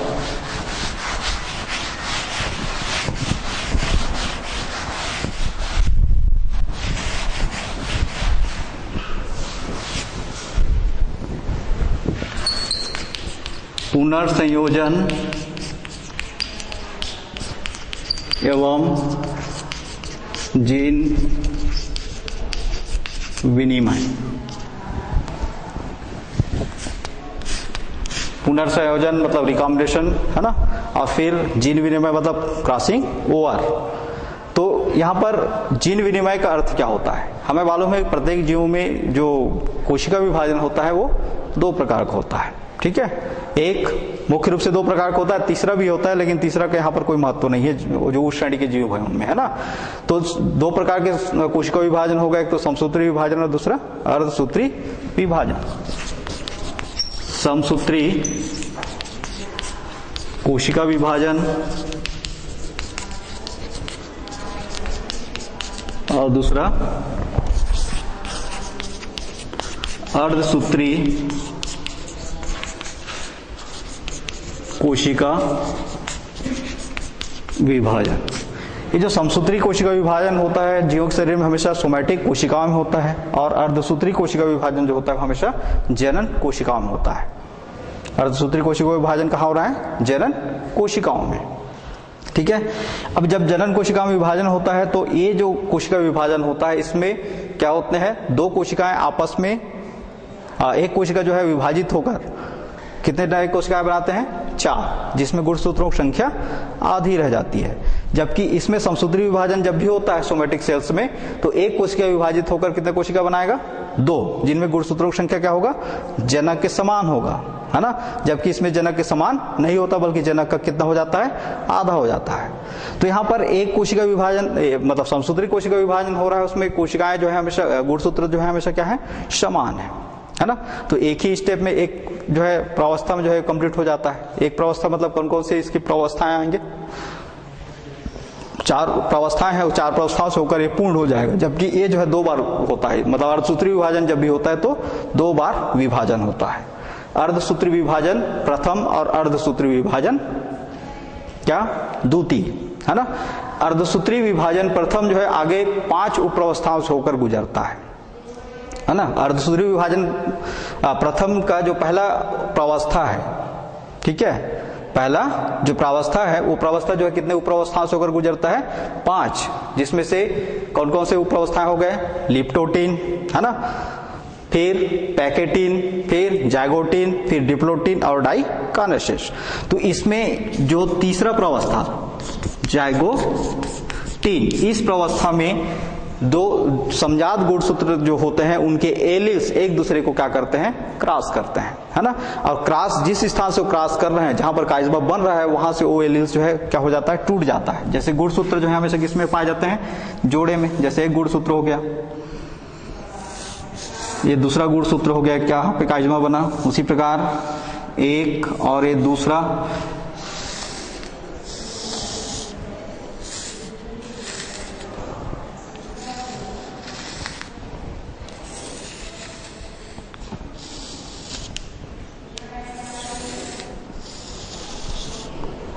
S1: पुनर्संयोजन एवं जीन विनिमय। पुनर्संयोजन मतलब रिकॉम्बिनेशन है ना, और फिर जीन विनिमय मतलब क्रॉसिंग ओवर। तो यहाँ पर जीन विनिमय का अर्थ क्या होता है? हमें मालूम है प्रत्येक जीव में जो कोशिका विभाजन होता है वो दो प्रकार का होता है, ठीक है। एक मुख्य रूप से दो प्रकार का होता है, तीसरा भी होता है, लेकिन तीसरा का यहाँ पर कोई महत्व नहीं है, जो उस श्रेणी के जीव है उनमें, है ना। तो दो प्रकार के कोशिका विभाजन होगा, एक तो समसूत्री विभाजन और दूसरा अर्धसूत्री विभाजन। समसूत्री कोशिका विभाजन और दूसरा अर्धसूत्री कोशिका विभाजन। ये जो समसूत्री कोशिका विभाजन होता है जीवों के शरीर में हमेशा सोमैटिक कोशिकाओं में होता है, और अर्धसूत्री कोशिका विभाजन जो होता है हमेशा जनन कोशिकाओं में होता है। अर्धसूत्री कोशिका विभाजन कहाँ हो रहा है? जनन कोशिकाओं में, ठीक है। अब जब जनन कोशिका में विभाजन होता है तो ये जो कोशिका विभाजन होता है इसमें क्या होते हैं, दो कोशिकाएं आपस में, एक कोशिका जो है विभाजित होकर कितने कोशिकाएं बनाते हैं? 4, जिसमें गुणसूत्रों की संख्या आधी रह जाती है। जबकि इसमें समसूत्री विभाजन जब भी होता है सोमैटिक सेल्स में, तो एक कोशिका विभाजित होकर कितने कोशिका बनाएगा? 2, जिनमें गुणसूत्रों की संख्या क्या होगा? जनक के समान होगा, है ना। जबकि इसमें जनक के समान नहीं होता, बल्कि जनक का कितना हो जाता है? आधा हो जाता है। तो यहाँ पर एक कोशिका विभाजन मतलब समसूत्री कोशिका विभाजन हो रहा है, उसमें कोशिकाएं जो है हमेशा, गुणसूत्र जो है हमेशा क्या है? समान है ना। तो एक ही स्टेप में एक जो है प्रावस्था में जो है कंप्लीट हो जाता है। एक प्रावस्था मतलब कौन कौन से इसकी प्रावस्थाएं आएंगे? 4 प्रावस्थाएं हैं, 4 प्रावस्थाओं से होकर ये पूर्ण हो जाएगा। जबकि ये जो है 2 बार होता है, मतलब अर्धसूत्री विभाजन जब भी होता है तो 2 बार विभाजन होता है। अर्धसूत्री विभाजन प्रथम और अर्धसूत्री विभाजन क्या? द्वितीय, है ना। अर्धसूत्री विभाजन प्रथम जो है आगे 5 उपप्रवस्थाओं से होकर गुजरता है ना। अर्धसूत्री विभाजन प्रथम का जो पहला प्रावस्था है, ठीक है, पहला जो प्रावस्था है वो प्रावस्था जो है कितने उपप्रवस्थाओं से होकर गुजरता है? 5, जिसमें से कौन कौन से उपप्रवस्थाएं हो गए? लिप्टोटीन, है ना, फिर पैकेटीन, फिर जाइगोटीन, फिर डिप्लोटीन और डाइकानेसिस। तो इसमें जो तीसरा प्रावस्था जाइगोटीन, इस प्रावस्था में 2 समजात गुणसूत्र जो होते हैं उनके एलिल्स एक दूसरे को क्या करते हैं? क्रॉस करते हैं, है ना। और क्रॉस जिस स्थान से क्रॉस कर रहे हैं, जहां पर काइज़मा बन रहा है, वहां से वो एलिल्स जो है क्या हो जाता है? टूट जाता है। जैसे गुणसूत्र जो है हमेशा किसमें पाए जाते हैं? जोड़े में। जैसे एक गुणसूत्र हो गया, ये दूसरा गुणसूत्र हो गया, क्या पे काइज़मा बना, उसी प्रकार एक और ये दूसरा,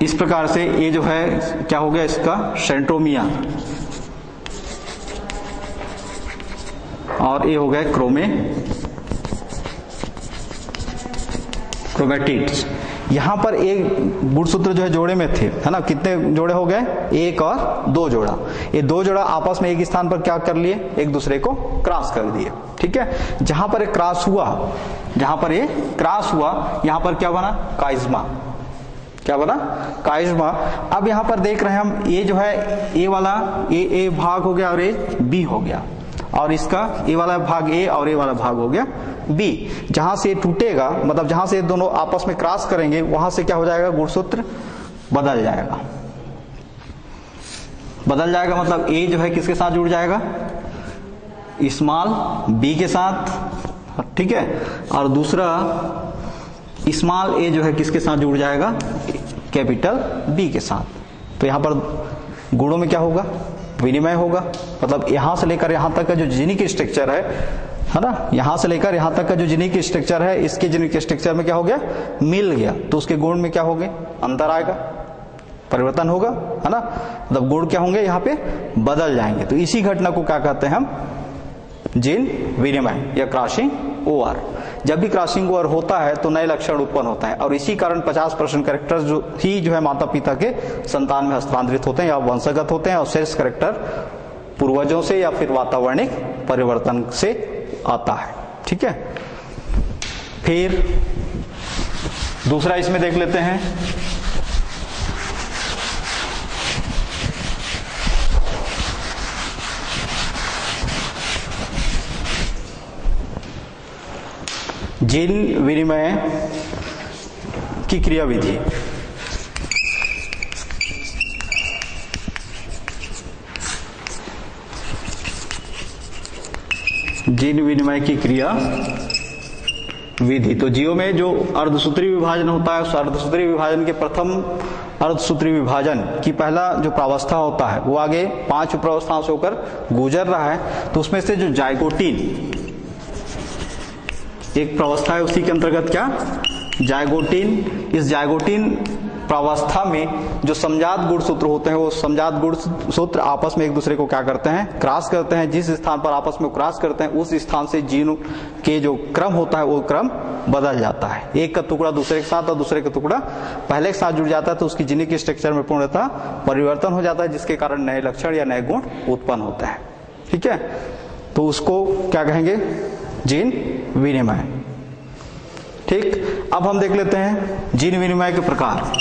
S1: इस प्रकार से ये जो है क्या हो गया? इसका सेंट्रोमियर, और ये हो गया क्रोमेटिड्स। यहां पर एक गुणसूत्र जो है जोड़े में थे, है ना। कितने जोड़े हो गए? 1 और 2 जोड़ा। ये 2 जोड़ा आपस में एक स्थान पर क्या कर लिए? एक दूसरे को क्रॉस कर दिए, ठीक है। जहां पर एक क्रॉस हुआ, जहां पर ये क्रॉस हुआ, यहां पर क्या बना? काइज़मा। क्या बना? काइज़मा। अब यहां पर देख रहे हैं हम, ये जो है ए वाला ए भाग हो गया और ये बी हो गया, और इसका ए वाला भाग ए और ए वाला भाग हो गया बी। जहां से टूटेगा, मतलब जहां से दोनों आपस में क्रॉस करेंगे, वहां से क्या हो जाएगा? गुणसूत्र बदल जाएगा। बदल जाएगा मतलब ए जो है किसके साथ जुड़ जाएगा? स्मॉल बी के साथ, ठीक है। और दूसरा स्मॉल ए जो है किसके साथ जुड़ जाएगा? कैपिटल बी के साथ। तो यहां पर गुणों में क्या होगा? विनिमय होगा। मतलब यहां से लेकर यहां तक का जो जेनिक स्ट्रक्चर है ना, यहां से लेकर यहां तक का जो जेनिक स्ट्रक्चर है, इसके जेनिक स्ट्रक्चर में क्या हो गया? मिल गया। तो उसके गुण में क्या होंगे? अंतर आएगा, परिवर्तन होगा, है ना। मतलब गुण क्या होंगे? यहाँ पे बदल जाएंगे। तो इसी घटना को क्या कहते हैं हम? जीन विनिमय या क्रॉसिंग ओवर। जब भी क्रॉसिंग ओवर होता है तो नए लक्षण उत्पन्न होता है, और इसी कारण 50% कैरेक्टर्स जो है माता पिता के संतान में हस्तांतरित होते हैं या वंशगत होते हैं, और शेष कैरेक्टर पूर्वजों से या फिर वातावरणिक परिवर्तन से आता है। ठीक है, फिर दूसरा इसमें देख लेते हैं, जीन विनिमय की क्रियाविधि। जीन विनिमय की क्रिया विधि। तो जीवों में जो अर्धसूत्री विभाजन होता है, उस अर्धसूत्री विभाजन के प्रथम अर्धसूत्री विभाजन की पहला जो प्रावस्था होता है वो आगे 5 प्रावस्थाओं से होकर गुजर रहा है। तो उसमें से जो जायगोटीन एक प्रावस्था है, उसी के अंतर्गत क्या जायगोटीन, इस जायगोटीन प्रावस्था में जो समजात गुणसूत्र होते हैं वो समजात गुणसूत्र आपस में एक दूसरे को क्या करते हैं, क्रॉस करते हैं। जिस स्थान पर आपस में क्रॉस करते हैं उस स्थान से जीन के जो क्रम होता है वो क्रम बदल जाता है। एक का टुकड़ा दूसरे के साथ और दूसरे का टुकड़ा पहले के साथ जुड़ जाता है, तो उसकी जीनिक स्ट्रक्चर में पूर्णतः परिवर्तन हो जाता है, जिसके कारण नए लक्षण या नए गुण उत्पन्न होते हैं। ठीक है, तो उसको क्या कहेंगे, जीन विनिमय। ठीक, अब हम देख लेते हैं जीन विनिमय के प्रकार।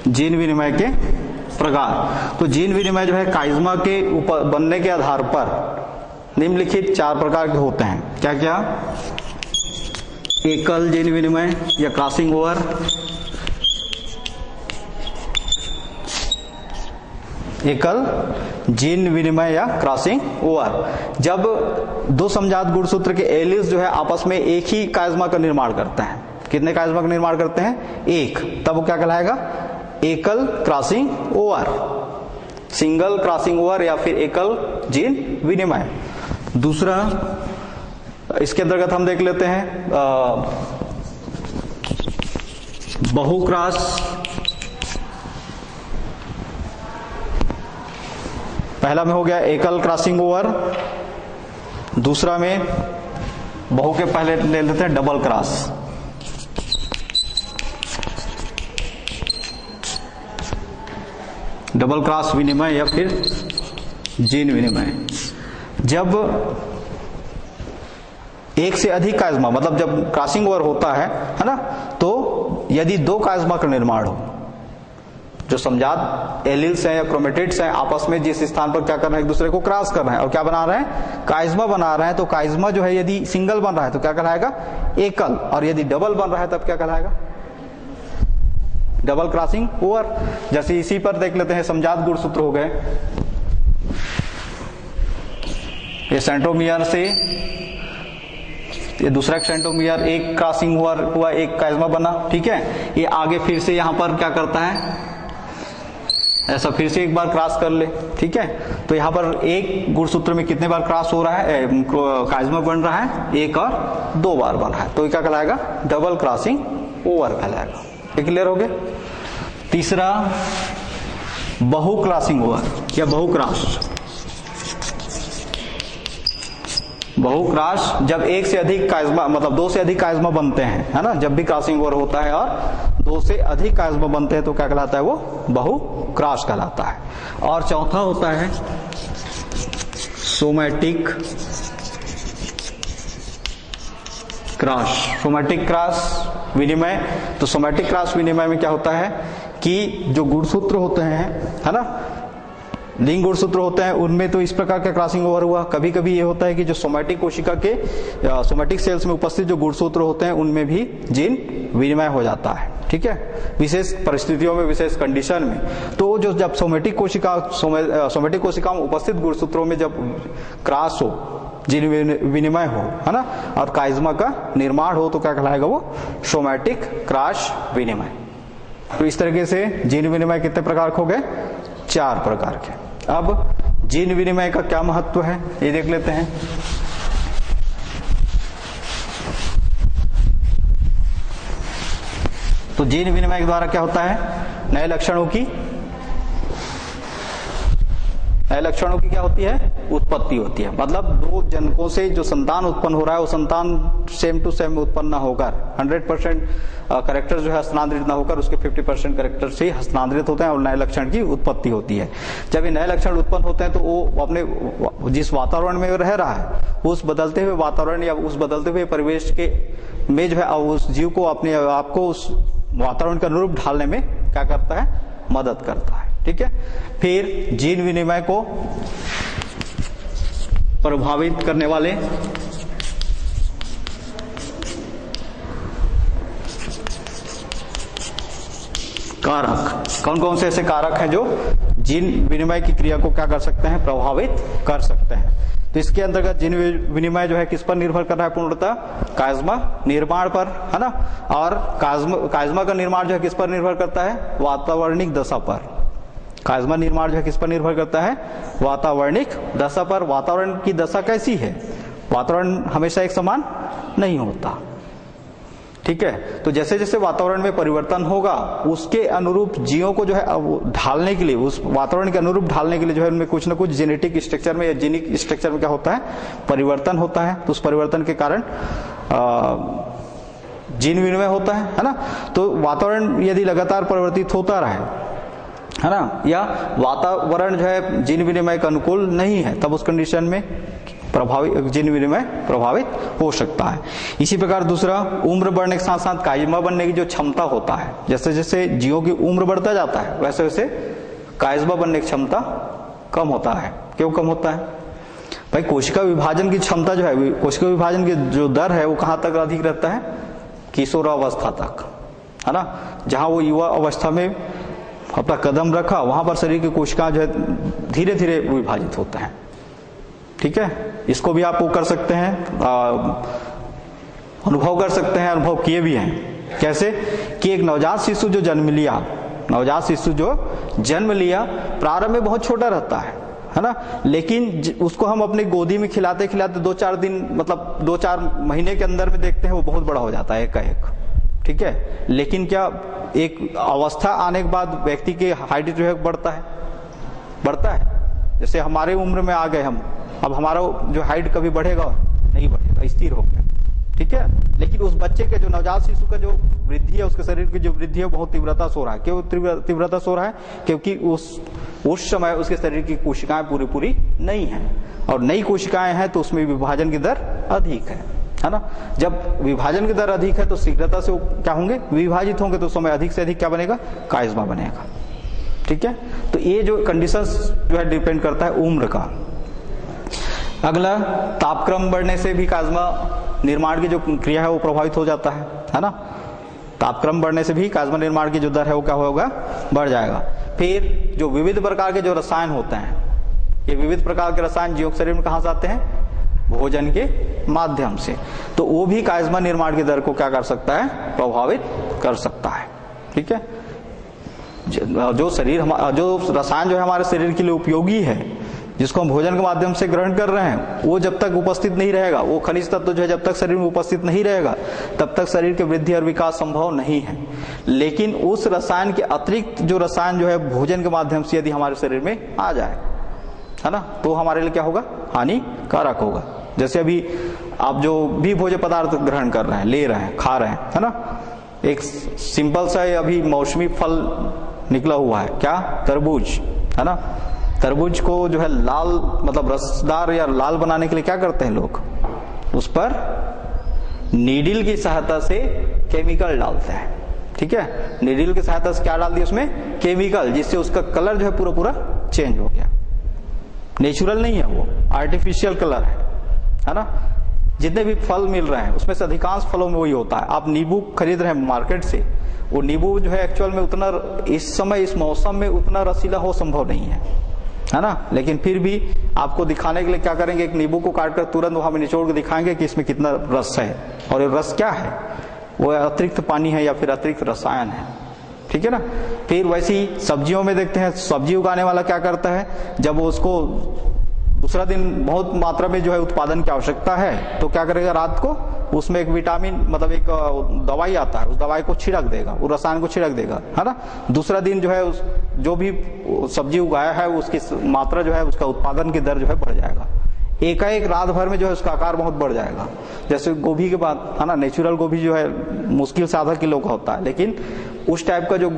S1: जीन विनिमय के प्रकार। तो जीन विनिमय जो है काइज्मा के ऊपर बनने के आधार पर निम्नलिखित 4 प्रकार के होते हैं। क्या क्या? एकल जीन विनिमय या क्रॉसिंग ओवर, एकल जीन विनिमय या क्रॉसिंग ओवर, जब 2 समजात गुणसूत्र के एलिल्स जो है आपस में एक ही काइज्मा का निर्माण करते हैं। कितने काइज्मा का निर्माण करते हैं? एक। तब वो क्या कहलाएगा? एकल crossing over, single crossing over या फिर एकल जीन विनिमय। दूसरा इसके अंतर्गत हम देख लेते हैं बहुक्रॉस। पहला में हो गया एकल क्रॉसिंग ओवर, दूसरा में बहु के पहले ले लेते हैं डबल क्रॉस। डबल क्रॉस विनिमय या फिर जीन विनिमय, जब एक से अधिक काइज्मा, मतलब जब क्रॉसिंग ओवर होता है ना, तो यदि 2 काइज्मा का निर्माण हो, जो समजात एलिल्स हैं या क्रोमेटिड्स हैं आपस में जिस स्थान पर क्या कर रहे हैं, एक दूसरे को क्रॉस कर रहे हैं और क्या बना रहे हैं, काइज्मा बना रहे हैं। तो काइज्मा जो है यदि सिंगल बन रहा है तो क्या कहलाएगा? एकल, और यदि डबल बन रहा है तब क्या कहलाएगा? Double crossing over. जैसे इसी पर देख लेते हैं समजात गुणसूत्र हो गए, ये सेंट्रोमियर से ये दूसरा सेंट्रोमियर, एक क्रॉसिंग हुआ, एक काइज्मा बना। ठीक है, ये आगे फिर से यहां पर क्या करता है, ऐसा फिर से एक बार क्रॉस कर ले। ठीक है, तो यहाँ पर एक गुणसूत्र में कितने बार क्रॉस हो रहा है, काइज्मा बन रहा है? 1 और 2 बार बना है, तो ये क्या कहलाएगा? डबल क्रॉसिंग ओवर कहलाएगा। ये क्लियर हो गया? तीसरा बहु क्रॉसिंग ओवर या बहु क्रॉस। बहु क्रॉस जब एक से अधिक काइज्मा, मतलब 2 से अधिक काइज्मा बनते हैं, है ना, जब भी क्रॉसिंग ओवर होता है और 2 से अधिक काइज्मा बनते हैं तो क्या कहलाता है? वो बहु क्रॉस कहलाता है। और चौथा होता है सोमैटिक क्रॉस। सोमैटिक क्रॉस विनिमय। तो सोमैटिक क्रॉस विनिमय में क्या होता है कि जो गुणसूत्र होते हैं, है ना, लिंग गुणसूत्र होते हैं, उनमें तो इस प्रकार का क्रॉसिंग ओवर हुआ। कभी कभी ये होता है कि जो सोमैटिक कोशिका के सोमैटिक सेल्स में उपस्थित जो गुणसूत्र होते हैं उनमें भी जीन विनिमय हो जाता है। ठीक है, विशेष परिस्थितियों में, विशेष कंडीशन में। तो जो जब सोमैटिक कोशिकाओं में उपस्थित गुणसूत्रों में जब क्रॉस हो, जीन विनिमय हो, है ना, और काइज्मा का निर्माण हो, तो क्या कहलाएगा? वो सोमैटिक क्रॉस विनिमय। तो इस तरीके से जीन विनिमय कितने प्रकार के हो गए? 4 प्रकार के। अब जीन विनिमय का क्या महत्व है ये देख लेते हैं। तो जीन विनिमय के द्वारा क्या होता है? नए लक्षणों की नए लक्षणों की क्या होती है, उत्पत्ति होती है। मतलब दो जनकों से जो संतान उत्पन्न हो रहा है वो संतान सेम टू सेम उत्पन्न न होकर 100% करेक्टर जो है हस्तांतरित न होकर उसके 50% करेक्टर से हस्तांतरित होते हैं और नए लक्षण की उत्पत्ति होती है। जब ये नए लक्षण उत्पन्न होते हैं तो वो अपने जिस वातावरण में रह रहा है उस बदलते हुए वातावरण या उस बदलते हुए परिवेश के में जो है उस जीव को अपने आप को उस वातावरण के अनुरूप ढालने में क्या करता है, मदद करता है। ठीक है। फिर जीन विनिमय को प्रभावित करने वाले कारक कौन कौन से ऐसे कारक हैं जो जीन विनिमय की क्रिया को क्या कर सकते हैं, प्रभावित कर सकते हैं। तो इसके अंतर्गत जीन विनिमय जो है किस पर निर्भर कर रहा है, पूर्णतः कायस्मा निर्माण पर, है ना। और कायस्मा का निर्माण जो है किस पर निर्भर करता है, वातावरणिक दशा पर। कायस्मा निर्माण जो है किस पर निर्भर करता है, वातावरणिक दशा पर। वातावरण की दशा कैसी है, वातावरण हमेशा एक समान नहीं होता। ठीक है। तो जैसे जैसे वातावरण में परिवर्तन होगा उसके अनुरूप जीवों को जो है ढालने के लिए, उस वातावरण के अनुरूप ढालने के लिए जो है उनमें कुछ न कुछ जेनेटिक स्ट्रक्चर में या जीनिक स्ट्रक्चर में क्या होता है, परिवर्तन होता है। तो उस परिवर्तन के कारण जीन विनिमय होता है ना। तो वातावरण यदि लगातार परिवर्तित होता रहे, है ना, या वातावरण जो है जीन विनिमय का अनुकूल नहीं है, तब उस कंडीशन में प्रभावित जीन विनिमय प्रभावित हो सकता है। इसी प्रकार दूसरा, उम्र बढ़ने के साथ साथ कायस्मा बनने की जो क्षमता होता है, जैसे जैसे जीवों की उम्र बढ़ता जाता है वैसे वैसे कायस्मा बनने की क्षमता कम होता है। क्यों कम होता है भाई, कोशिका विभाजन की क्षमता जो है, कोशिका विभाजन की जो दर है वो कहां तक अधिक रहता है, किशोरावस्था तक, है ना। जहां वो युवा अवस्था में अपना कदम रखा वहां पर शरीर की कोशिकाएं जो है धीरे धीरे विभाजित होते हैं। ठीक है। इसको भी आप वो कर सकते हैं, अनुभव कर सकते हैं, अनुभव किए भी हैं। कैसे कि एक नवजात शिशु जो जन्म लिया, नवजात शिशु जो जन्म लिया प्रारंभ में बहुत छोटा रहता है ना, लेकिन उसको हम अपनी गोदी में खिलाते खिलाते 2-4 दिन, मतलब 2-4 महीने के अंदर में देखते हैं वो बहुत बड़ा हो जाता है एक। ठीक है। लेकिन क्या एक अवस्था आने के बाद व्यक्ति की हाइट जो है बढ़ता है। जैसे हमारे उम्र में आ गए हम, अब हमारा जो हाइट कभी बढ़ेगा नहीं बढ़ेगा, स्थिर हो गया। ठीक है। लेकिन उस बच्चे के जो नवजात शिशु का जो वृद्धि है, उसके शरीर की जो वृद्धि है बहुत तीव्रता से हो रहा है। क्यों तीव्रता से हो रहा है, क्योंकि उस समय उसके शरीर की कोशिकाएं पूरी नहीं है, और नई कोशिकाएं हैं तो उसमें विभाजन की दर अधिक है ना। जब विभाजन की दर अधिक है तो शीघ्रता से वो क्या होंगे, विभाजित होंगे, तो समय अधिक से अधिक क्या बनेगा, कायस्मा बनेगा। ठीक है। तो ये जो कंडीशंस जो है डिपेंड करता है उम्र का। अगला, तापक्रम बढ़ने से भी कायस्मा निर्माण की जो क्रिया है वो प्रभावित हो जाता है ना। तापक्रम बढ़ने से भी कायस्मा निर्माण की जो दर है वो क्या होगा, बढ़ जाएगा। फिर जो विविध प्रकार के जो रसायन होते हैं, ये विविध प्रकार के रसायन जीव शरीर में कहां से आते हैं, भोजन के माध्यम से, तो वो भी कायस्मा निर्माण की दर को क्या कर सकता है, प्रभावित कर सकता है। ठीक है। जो रसायन जो है हमारे शरीर के लिए उपयोगी है, जिसको हम भोजन के माध्यम से ग्रहण कर रहे हैं, वो जब तक उपस्थित नहीं रहेगा, वो खनिज तत्व जो है जब तक शरीर में उपस्थित नहीं रहेगा तब तक शरीर की वृद्धि और विकास संभव नहीं है। लेकिन उस रसायन के अतिरिक्त जो रसायन जो है भोजन के माध्यम से यदि हमारे शरीर में आ जाए, है ना, तो हमारे लिए क्या होगा, हानिकारक होगा। जैसे अभी आप जो भी भोज्य पदार्थ ग्रहण कर रहे हैं, ले रहे हैं, खा रहे हैं, है ना, एक सिंपल सा अभी मौसमी फल निकला हुआ है, क्या, तरबूज, है ना। तरबूज को जो है लाल, मतलब रसदार या लाल बनाने के लिए क्या करते हैं लोग, उस पर नीडल की सहायता से केमिकल डालते हैं। ठीक है। नीडल की सहायता से क्या डाल दिया उसमें, केमिकल, जिससे उसका कलर जो है पूरा चेंज हो गया। नेचुरल नहीं है, वो आर्टिफिशियल कलर है ना। जितने भी फल मिल रहे हैं उसमें से अधिकांश फलों में वही होता है। आप नींबू खरीद रहे हैं मार्केट से, वो नींबू जो है एक्चुअल में उतना इस समय इस मौसम में उतना रसीला हो संभव नहीं है ना। लेकिन फिर भी आपको दिखाने के लिए क्या करेंगे, एक नींबू को काटकर तुरंत वहां में निचोड़ के दिखाएंगे कि इसमें कितना रस है, और ये रस क्या है, वो अतिरिक्त पानी है या फिर अतिरिक्त रसायन है। ठीक है ना। फिर वैसी सब्जियों में देखते हैं, सब्जी उगाने वाला क्या करता है, जब वो उसको दूसरा दिन बहुत मात्रा में जो है उत्पादन की आवश्यकता है तो क्या करेगा, रात को उसमें एक विटामिन मतलब एक दवाई आता है, उस दवाई को छिड़क देगा, उस रसायन को छिड़क देगा, है ना। दूसरा दिन जो है उस जो भी सब्जी उगाया है उसकी मात्रा जो है उसका उत्पादन की दर जो है बढ़ जाएगा। एकाएक रात भर में जो है उसका आकार बहुत बढ़ जाएगा। जैसे गोभी के बाद, है ना, नेचुरल गोभी जो है मुश्किल से आधा किलो का होता है, लेकिन उस टाइप का जो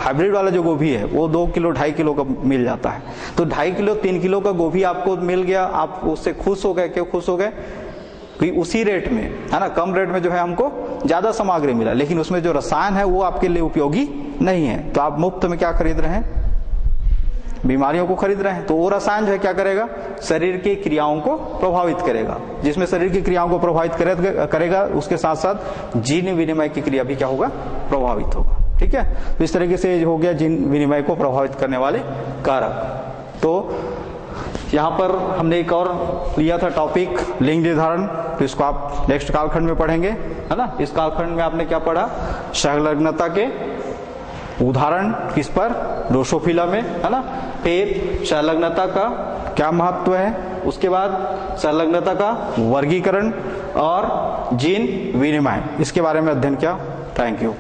S1: हाइब्रिड वाला जो गोभी है वो 2 किलो 2.5 किलो का मिल जाता है। तो 2.5 किलो 3 किलो का गोभी आपको मिल गया, आप उससे खुश हो गए। क्यों खुश हो गए? कि उसी रेट में, है ना, कम रेट में जो है हमको ज्यादा सामग्री मिला, लेकिन उसमें जो रसायन है वो आपके लिए उपयोगी नहीं है। तो आप मुफ्त में क्या खरीद रहे हैं? बीमारियों को खरीद रहे हैं। तो वो रसायन जो है क्या करेगा? शरीर की क्रियाओं को प्रभावित करेगा। जिसमें शरीर की क्रियाओं को प्रभावित करेगा उसके साथ साथ जीन विनिमय की क्रिया भी क्या होगा? प्रभावित होगा। ठीक है, तो इस तरीके से हो गया जीन विनिमय को प्रभावित करने वाले कारक। तो यहाँ पर हमने एक और लिया था टॉपिक लिंग निर्धारण, तो इसको आप नेक्स्ट कालखंड में पढ़ेंगे, है ना। इस कालखंड में आपने क्या पढ़ा? संलग्नता के उदाहरण किस पर? ड्रोसोफिला में, है ना। फिर संलग्नता का क्या महत्व है, उसके बाद संलग्नता का वर्गीकरण और जीन विनिमय, इसके बारे में अध्ययन किया। Thank you.